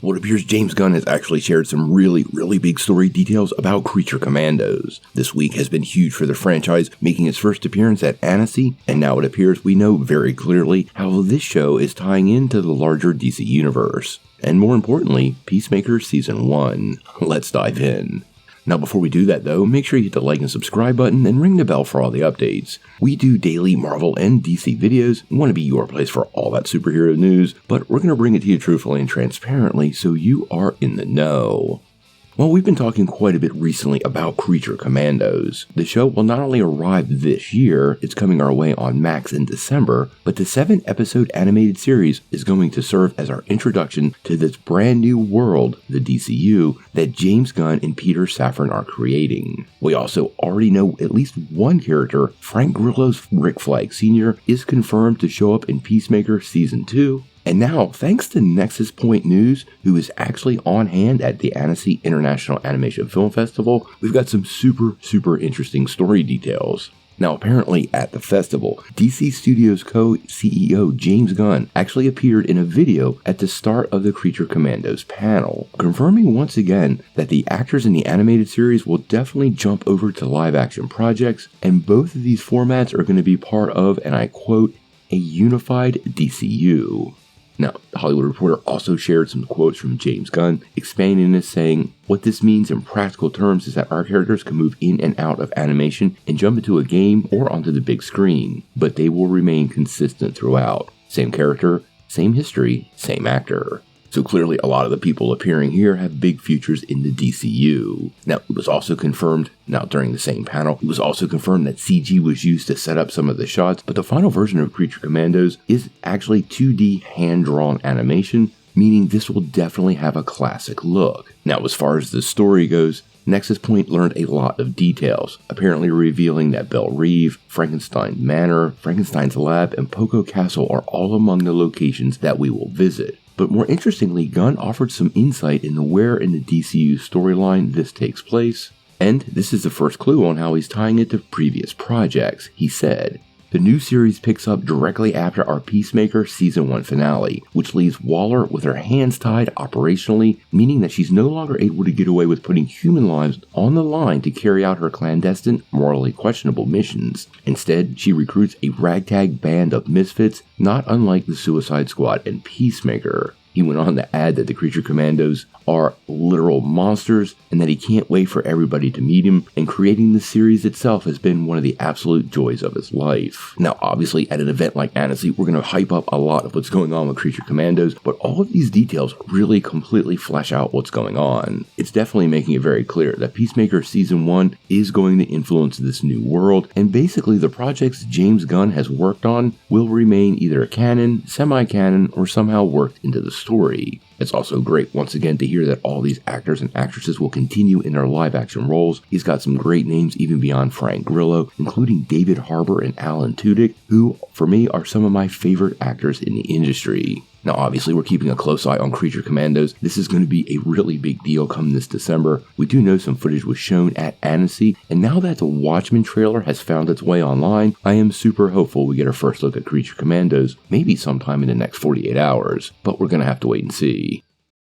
Well, it appears James Gunn has actually shared some really big story details about Creature Commandos. This week has been huge for the franchise, making its first appearance at Annecy, and now it appears we know very clearly how this show is tying into the larger DC universe. And more importantly, Peacemaker Season 1. Let's dive in. Now before we do that though, make sure you hit the like and subscribe button and ring the bell for all the updates. We do daily Marvel and DC videos and want to be your place for all that superhero news, but we're going to bring it to you truthfully and transparently so you are in the know. Well, we've been talking quite a bit recently about Creature Commandos. The show will not only arrive this year, it's coming our way on Max in December, but the 7-episode animated series is going to serve as our introduction to this brand new world, the DCU, that James Gunn and Peter Safran are creating. We also already know at least one character, Frank Grillo's Rick Flag Sr., is confirmed to show up in Peacemaker Season 2. And now, thanks to Nexus Point News, who is actually on hand at the Annecy International Animation Film Festival, we've got some super interesting story details. Now, apparently at the festival, DC Studios co-CEO James Gunn actually appeared in a video at the start of the Creature Commandos panel, confirming once again that the actors in the animated series will definitely jump over to live-action projects, and both of these formats are going to be part of, and I quote, a unified DCU. Now, The Hollywood Reporter also shared some quotes from James Gunn, expanding this, saying, "What this means in practical terms is that our characters can move in and out of animation and jump into a game or onto the big screen, but they will remain consistent throughout. Same character, same history, same actor." So clearly a lot of the people appearing here have big futures in the DCU. Now, it was also confirmed, during the same panel, it was also confirmed that CG was used to set up some of the shots, but the final version of Creature Commandos is actually 2D hand-drawn animation, meaning this will definitely have a classic look. Now, as far as the story goes, Nexus Point learned a lot of details, apparently revealing that Belle Reve, Frankenstein Manor, Frankenstein's Lab, and Poco Castle are all among the locations that we will visit. But more interestingly, Gunn offered some insight into where in the DCU storyline this takes place, and this is the first clue on how he's tying it to previous projects. He said, "The new series picks up directly after our Peacemaker Season 1 finale, which leaves Waller with her hands tied operationally, meaning that she's no longer able to get away with putting human lives on the line to carry out her clandestine, morally questionable missions. Instead, she recruits a ragtag band of misfits, not unlike the Suicide Squad and Peacemaker." He went on to add that the Creature Commandos are literal monsters and that he can't wait for everybody to meet him, and creating the series itself has been one of the absolute joys of his life. Now, obviously, at an event like Annecy, we're going to hype up a lot of what's going on with Creature Commandos, but all of these details really completely flesh out what's going on. It's definitely making it very clear that Peacemaker Season 1 is going to influence this new world, and basically the projects James Gunn has worked on will remain either canon, semi-canon, or somehow worked into the story. It's also great once again to hear that all these actors and actresses will continue in their live action roles. He's got some great names even beyond Frank Grillo, including David Harbour and Alan Tudyk, who for me are some of my favorite actors in the industry. Now obviously we're keeping a close eye on Creature Commandos. This is going to be a really big deal come this December. We do know some footage was shown at Annecy, and now that the Watchmen trailer has found its way online, I am super hopeful we get our first look at Creature Commandos, maybe sometime in the next 48 hours, but we're going to have to wait and see.